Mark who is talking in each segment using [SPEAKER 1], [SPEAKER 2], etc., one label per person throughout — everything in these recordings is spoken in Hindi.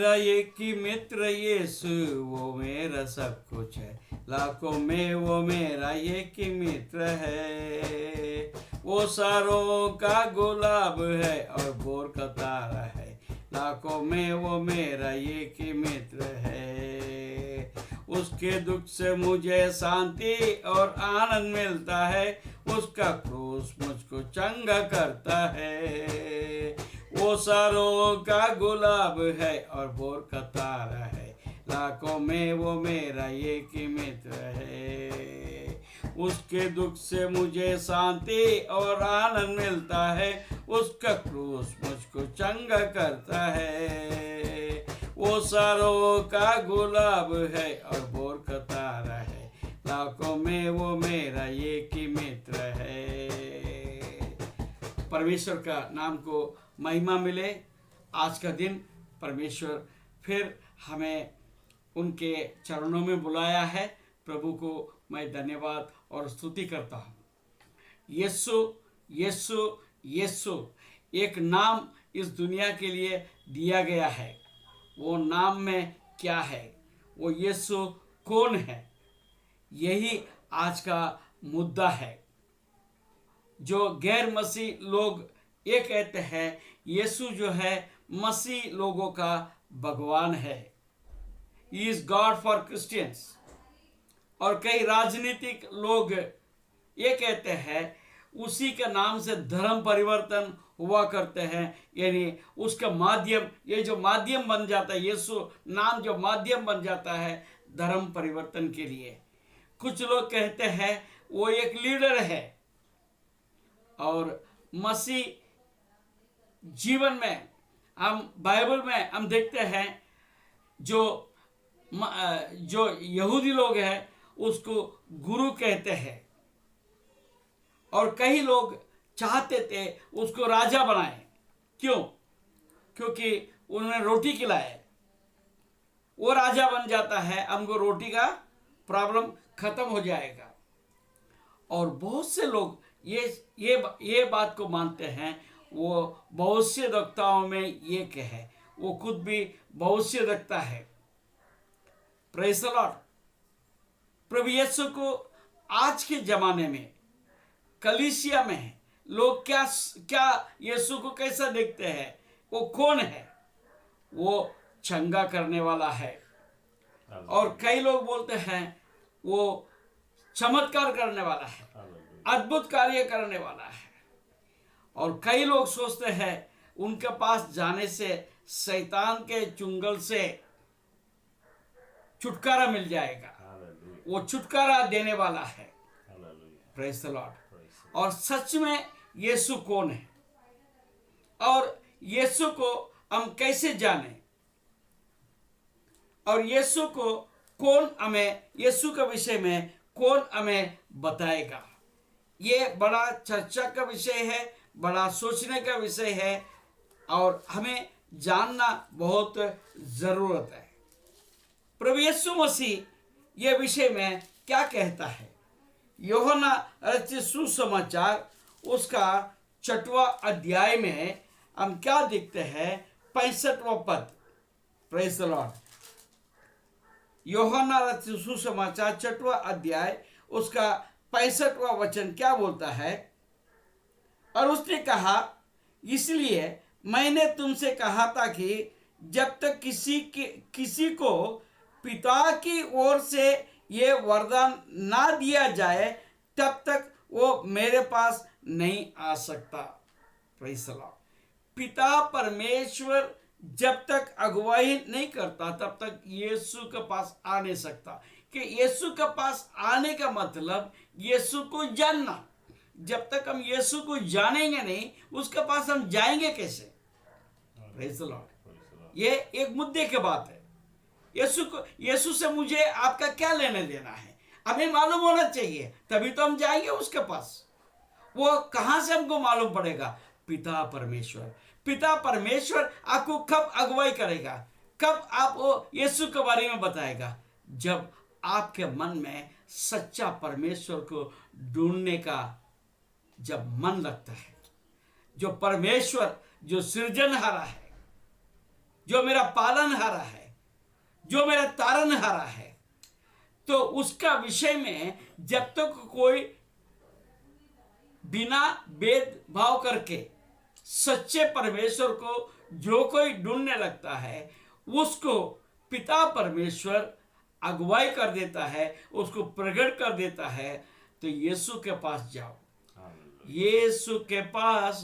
[SPEAKER 1] मेरा एक ही मित्र यीशु, वो मेरा सब कुछ है, लाखों में वो मेरा एक ही मित्र है। वो सारों का गुलाब है और भोर का तारा है, लाखों में वो मेरा एक ही मित्र है। उसके दुख से मुझे शांति और आनंद मिलता है, उसका क्रूस मुझको चंगा करता है। वो सारों का गुलाब है और भोर का तारा है, लाखों में वो मेरा एक ही मित्र है। उसके दुख से मुझे शांति और आनंद मिलता है, उसका क्रूस मुझको चंगा करता है। वो सारों का गुलाब है और भोर का तारा है, लाखों में वो मेरा एक ही मित्र है। परमेश्वर का नाम को महिमा मिले। आज का दिन परमेश्वर फिर हमें उनके चरणों में बुलाया है। प्रभु को मैं धन्यवाद और स्तुति करता हूँ। यीशु यीशु यीशु एक नाम इस दुनिया के लिए दिया गया है। वो नाम में क्या है, वो यीशु कौन है, यही आज का मुद्दा है। जो गैर मसीह लोग ये कहते हैं यीशु जो है मसीह लोगों का भगवान है, he is God for Christians. और कई राजनीतिक लोग ये कहते हैं उसी के नाम से धर्म परिवर्तन हुआ करते हैं, यानी उसका माध्यम, ये जो माध्यम बन जाता है, यीशु नाम जो माध्यम बन जाता है धर्म परिवर्तन के लिए। कुछ लोग कहते हैं वो एक लीडर है। और मसीह जीवन में हम बाइबल में हम देखते हैं जो यहूदी लोग हैं उसको गुरु कहते हैं, और कई लोग चाहते थे उसको राजा बनाए। क्यों? क्योंकि उन्होंने रोटी खिलाए, वो राजा बन जाता है, हमको रोटी का प्रॉब्लम खत्म हो जाएगा। और बहुत से लोग ये बात को मानते हैं। वो भविष्यद्वक्ताओं में ये कहे, वो खुद भी भविष्य रखता है। Praise the Lord. प्रभु यीशु को आज के जमाने में कलीसिया में लोग क्या यीशु को कैसा देखते हैं? वो कौन है? वो चंगा करने वाला है। और कई लोग बोलते हैं वो चमत्कार करने वाला है, अद्भुत कार्य करने वाला है। और कई लोग सोचते हैं उनके पास जाने से शैतान के चुंगल से छुटकारा मिल जाएगा। वो छुटकारा देने वाला है। Praise the Lord. और सच में यीशु कौन है और यीशु को हम कैसे जाने, और यीशु को कौन हमें, यीशु के विषय में कौन हमें बताएगा? ये बड़ा चर्चा का विषय है, बड़ा सोचने का विषय है, और हमें जानना बहुत ज़रूरत है। प्रभु यीशु मसीह ये विषय में क्या कहता है? यूहन्ना रचित सुसमाचार उसका 6वां अध्याय में हम क्या देखते हैं? 65वां पद। Praise the Lord. यूहन्ना रचित सुसमाचार 6वां अध्याय उसका 65वां वचन क्या बोलता है? और उसने कहा, इसलिए मैंने तुमसे कहा था कि जब तक किसी को पिता की ओर से ये वरदान ना दिया जाए तब तक वो मेरे पास नहीं आ सकता। Praise the Lord. पिता परमेश्वर जब तक अगुवाई नहीं करता तब तक यीशु के पास आ नहीं सकता। कि यीशु के पास आने का मतलब यीशु को जानना। जब तक हम यीशु को जानेंगे नहीं, उसके पास हम जाएंगे कैसे? Praise the Lord. ये एक मुद्दे की बात है। यीशु से मुझे आपका क्या लेने देना है, हमें मालूम होना चाहिए, तभी तो हम जाएंगे उसके पास। वो कहां से हमको मालूम पड़ेगा? पिता परमेश्वर। पिता परमेश्वर आपको कब अगुवाई करेगा, कब आपको यीशु के बारे में बताएगा? जब आपके मन में सच्चा परमेश्वर को ढूंढने का जब मन लगता है। जो परमेश्वर, जो सृजनहारा है, जो मेरा पालनहारा है, जो मेरा तारनहारा है, तो उसका विषय में जब तक कोई बिना भेदभाव करके सच्चे परमेश्वर को जो कोई ढूंढने लगता है, उसको पिता परमेश्वर अगुवाई कर देता है, उसको प्रकट कर देता है। तो यीशु के पास जाओ, यीशु के पास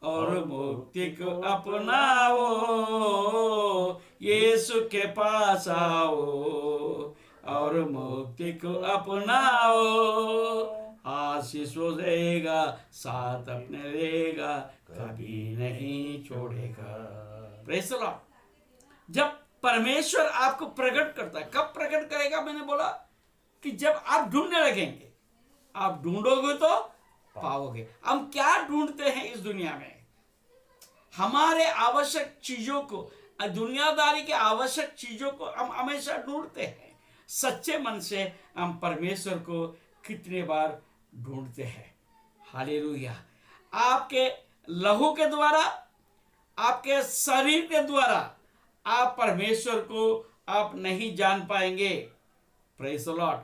[SPEAKER 1] और मुक्ति को अपनाओ, यीशु के पास आओ और मुक्ति को अपनाओ। आशीष वो देगा, साथ अपने रहेगा, कभी नहीं छोड़ेगा। Praise the Lord. जब परमेश्वर आपको प्रकट करता है, कब प्रकट करेगा? मैंने बोला कि जब आप ढूंढने लगेंगे। आप ढूंढोगे तो पाओगे। हम क्या ढूंढते हैं इस दुनिया में? हमारे आवश्यक चीजों को, दुनियादारी के आवश्यक चीजों को हम हमेशा ढूंढते हैं। सच्चे मन से हम परमेश्वर को कितने बार ढूंढते हैं। हालेलुया। आपके लहू के द्वारा, आपके शरीर के द्वारा आप परमेश्वर को आप नहीं जान पाएंगे। Praise the Lord.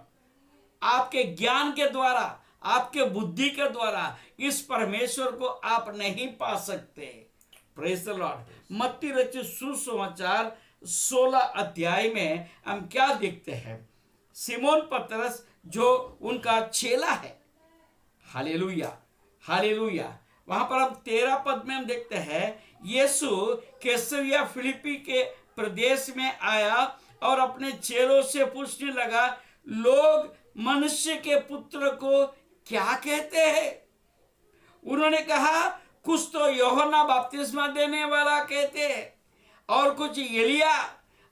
[SPEAKER 1] आपके ज्ञान के द्वारा, आपके बुद्धि के द्वारा इस परमेश्वर को आप नहीं पा सकते। Praise the Lord. मत्ती रचित सुसमाचार 16 अध्याय में हम क्या देखते हैं? सिमोन पतरस जो उनका चेला है, हालेलुया हालेलुया, वहां पर हम 13 पद में हम देखते हैं, यीशु कैसरिया फिलिप्पी के प्रदेश में आया और अपने चेलों से पूछने लगा, लोग मनुष्य के पुत्र को क्या कहते हैं? उन्होंने कहा, कुछ तो यूहन्ना बपतिस्मा देने वाला कहते हैं, और कुछ एलिया,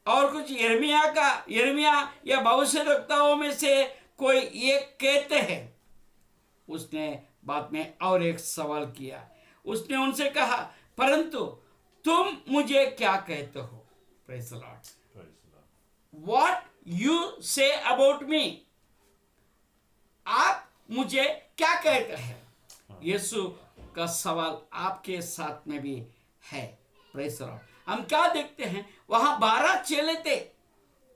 [SPEAKER 1] और कुछ यिर्मयाह या भविष्यद्वक्ताओं में से कोई एक कहते हैं। उसने बाद में और एक सवाल किया। उसने उनसे कहा, परंतु तुम मुझे क्या कहते हो? Praise the Lord. What you say about me? आप मुझे क्या कहते हैं? यीशु का सवाल आपके साथ में भी है। Praise the Lord. हम क्या देखते हैं? वहां 12 चेले थे।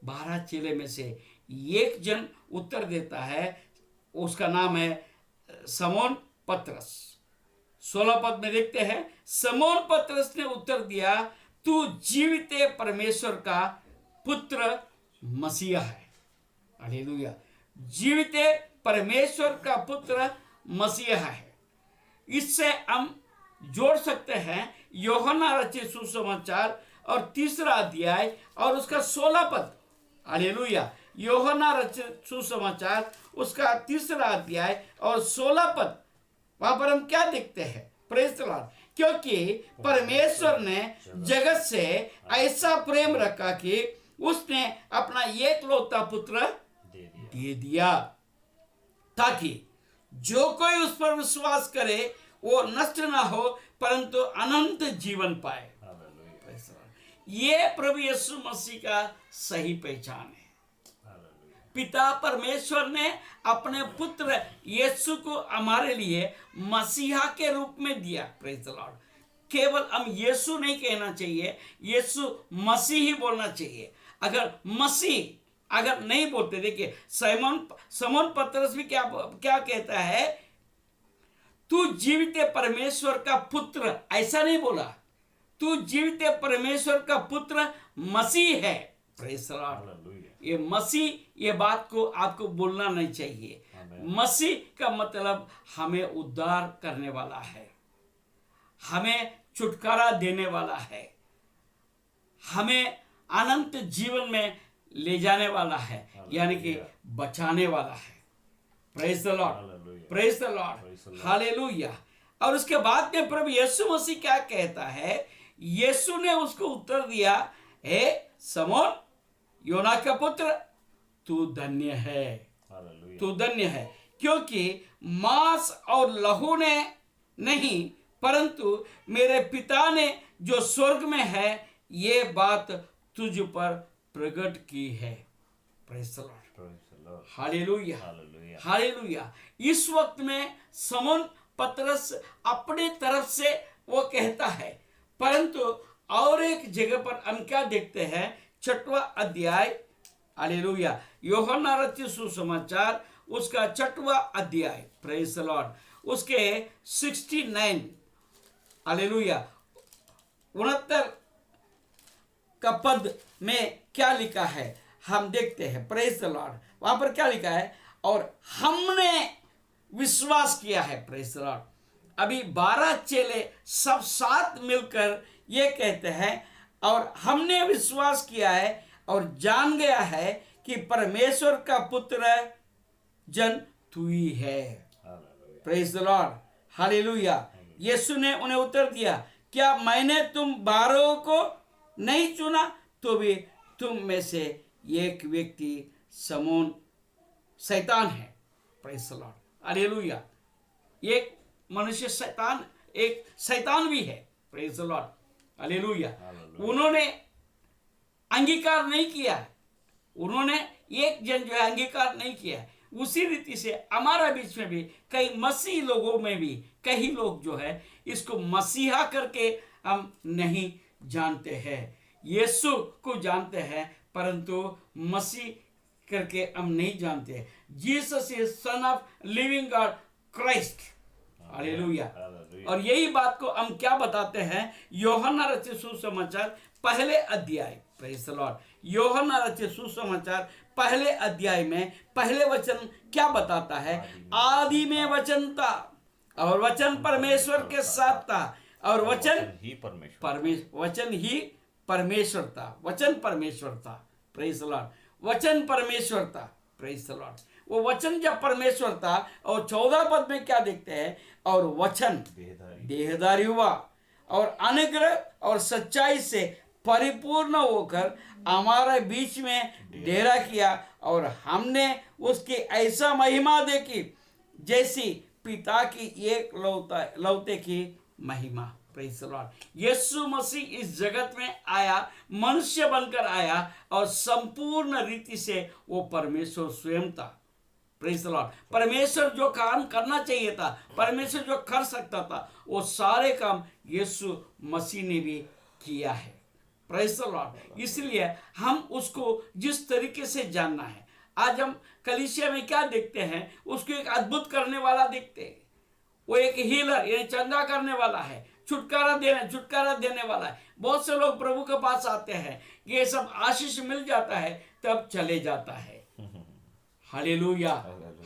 [SPEAKER 1] 12 चेले में से एक जन उत्तर देता है, उसका नाम है समौन पतरस। 16 पद में देखते हैं, समौन पतरस ने उत्तर दिया, तू जीवित परमेश्वर का पुत्र मसीहा है। हालेलुया। जीवित परमेश्वर का पुत्र मसीहा है। इससे हम जोड़ सकते हैं यूहन्ना रचित सुसमाचार और 3 अध्याय और उसका 16 पद। हालेलुया। यूहन्ना रचित सुसमाचार उसका 3 अध्याय और 16 पद, वहां पर हम क्या देखते हैं? Praise the Lord. क्योंकि परमेश्वर ने जगत से ऐसा प्रेम रखा कि उसने अपना एकलौता पुत्र दे दिया, ताकि जो कोई उस पर विश्वास करे वो नष्ट ना हो परंतु अनंत जीवन पाए। ये प्रभु यीशु मसीह का सही पहचान है। पिता परमेश्वर ने अपने पुत्र यीशु को हमारे लिए मसीहा के रूप में दिया। Praise the Lord. केवल हम यीशु नहीं कहना चाहिए, यीशु मसीह ही बोलना चाहिए। अगर मसीह अगर नहीं बोलते, देखिए समौन पतरस भी क्या कहता है, तू जीवित परमेश्वर का पुत्र, ऐसा नहीं बोला, तू जीवित परमेश्वर का पुत्र मसीह है। Praise the Lord. ये मसीह, ये बात को आपको बोलना नहीं चाहिए। मसीह का मतलब हमें उद्धार करने वाला है, हमें छुटकारा देने वाला है, हमें अनंत जीवन में ले जाने वाला है, यानी कि बचाने वाला है। Praise the Lord, praise the Lord, hallelujah. और उसके बाद में प्रभु यीशु मसीह क्या कहता है? यीशु ने उसको उत्तर दिया, हे समौन योना का पुत्र, तू धन्य है, तू धन्य है, क्योंकि मांस और लहू ने नहीं परंतु मेरे पिता ने जो स्वर्ग में है ये बात तुझ पर प्रकट की है। Praise the Lord, hallelujah, hallelujah. इस वक्त में समौन पतरस अपने तरफ से वो कहता है, परंतु और एक जगह पर हम क्या देखते हैं, 6वां अध्याय, हालेलुया, यूहन्ना रचित सुसमाचार उसका 6वां अध्याय, प्रेज द लॉर्ड, उसके 69, हालेलुया, 69 का पद में क्या लिखा है हम देखते हैं, प्रेज द लॉर्ड। वहां पर क्या लिखा है, और हमने विश्वास किया है, प्रेज द लॉर्ड। अभी 12 चेले सब साथ मिलकर ये कहते हैं, और हमने विश्वास किया है और जान गया है कि परमेश्वर का पुत्र जन तू ही है, प्रेज द लॉर्ड, हालेलुया। यीशु ने उन्हें उत्तर दिया, क्या मैंने तुम 12 को नहीं चुना, तो भी तुम में से एक व्यक्ति समौन शैतान है, प्रेज द लॉर्ड, हालेलुया। एक मनुष्य शैतान, एक शैतान भी है, प्रेज द लॉर्ड, हालेलुया। उन्होंने अंगीकार नहीं किया है, उन्होंने एक जन जो है अंगीकार नहीं किया है। उसी रीति से हमारा बीच में भी कई मसीह लोगों में भी कई लोग जो है इसको मसीहा करके हम नहीं जानते हैं, यीशु को जानते हैं परंतु मसीह करके हम नहीं जानते। Jesus is son of living God Christ, hallelujah. और यही बात को हम क्या बताते हैं, यूहन्ना रचित सुसमाचार पहले अध्याय, प्रेज द लॉर्ड, यूहन्ना रचित सुसमाचार पहले अध्याय में पहले वचन क्या बताता है, आदि में वचन था और वचन परमेश्वर के साथ था और वचन ही परमेश्वर था, वचन परमेश्वर था, प्रेज द लॉर्ड, वचन परमेश्वर था, प्रेज द लॉर्ड। वो वचन जब परमेश्वर था, और 14 पद में क्या देखते हैं, और वचन देहधारी हुआ और अनुग्रह और सच्चाई से परिपूर्ण होकर हमारे बीच में डेरा किया, और हमने उसकी ऐसा महिमा देखी जैसी पिता की एक लौते की महिमा, प्रेज द लॉर्ड। यीशु मसीह इस जगत में आया, मनुष्य बनकर आया, और संपूर्ण रीति से वो परमेश्वर स्वयं था, प्रेज द लॉर्ड। परमेश्वर जो काम करना चाहिए था, परमेश्वर जो कर सकता था, वो सारे काम यीशु मसीह ने भी किया है, प्रेज द लॉर्ड। इसलिए हम उसको जिस तरीके से जानना है, आज हम कलीसिया में क्या देखते हैं, उसको एक अद्भुत करने वाला देखते हैं, वो एक हीलर यानी चंगा करने वाला है, छुटकारा देने वाला है। बहुत से लोग प्रभु के पास आते हैं, ये सब आशीष मिल जाता है तब चले जाता है, हालेलुया,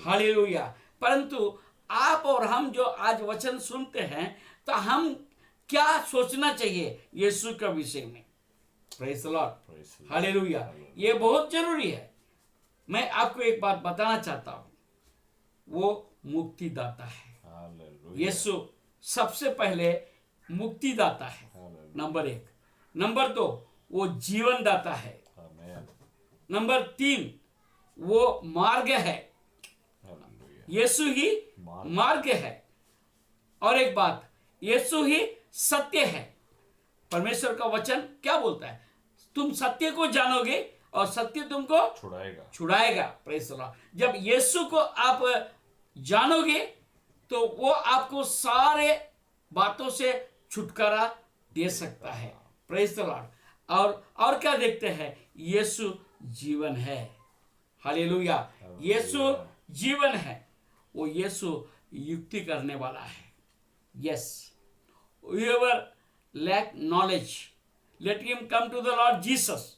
[SPEAKER 1] हालेलुया। परंतु आप और हम जो आज वचन सुनते हैं, तो हम क्या सोचना चाहिए यीशु के विषय में, प्रेज द लॉर्ड, हालेलुया। ये बहुत जरूरी है। मैं आपको एक बात बताना चाहता हूं, वो मुक्तिदाता है, यीशु सबसे पहले मुक्तिदाता है, नंबर 1। नंबर 2, वो जीवन दाता है। नंबर 3, वो मार्ग है, यीशु ही मार्ग है। और एक बात, यीशु ही सत्य है। परमेश्वर का वचन क्या बोलता है, तुम सत्य को जानोगे और सत्य तुमको छुड़ाएगा, प्रेज द लॉर्ड। जब यीशु को आप जानोगे तो वो आपको सारे बातों से छुटकारा दे सकता है, प्रेज द लॉर्ड। और क्या देखते हैं, यीशु जीवन है, हालेलुया। यीशु जीवन है, वो यीशु युक्ति करने वाला है। Yes, whoever lack knowledge, let him come to the Lord Jesus,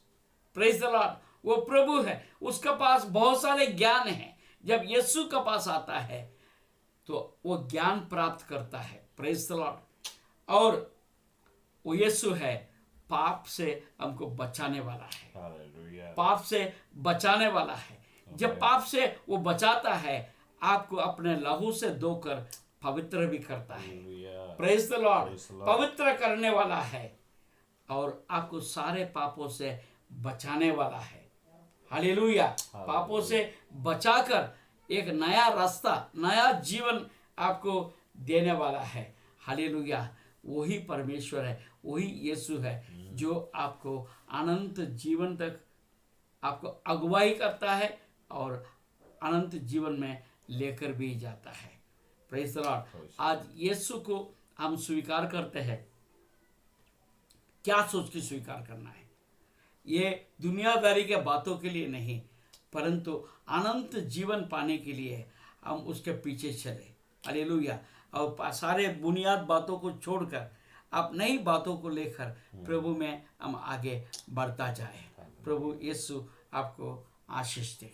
[SPEAKER 1] praise the Lord। वो प्रभु है, उसके पास बहुत सारे ज्ञान हैं। जब यीशु के पास आता है तो वो ज्ञान प्राप्त करता है, प्रेज द लॉर्ड। और वो यीशु है, पाप से हमको बचाने वाला है, पाप से बचाने वाला है। जब पाप से वो बचाता है, आपको अपने लहू से धोकर पवित्र भी करता है, प्रेज द लॉर्ड। पवित्र करने वाला है और आपको सारे पापों से बचाने वाला है, हालेलुया। पापों से बचाकर एक नया रास्ता, नया जीवन आपको देने वाला है, हालेलुया। वही परमेश्वर है, वही यीशु है जो आपको अनंत जीवन तक आपको अगुवाई करता है और अनंत जीवन में लेकर भी जाता है, प्रेज द लॉर्ड। आज यीशु को हम स्वीकार करते हैं, क्या सोच के स्वीकार करना है। ये दुनियादारी के बातों के लिए नहीं, परंतु अनंत जीवन पाने के लिए हम उसके पीछे चले। हालेलुया। और सारे बुनियाद बातों को छोड़कर आप नई बातों को लेकर प्रभु में हम आगे बढ़ता जाए। प्रभु यीशु आपको आशीष दे।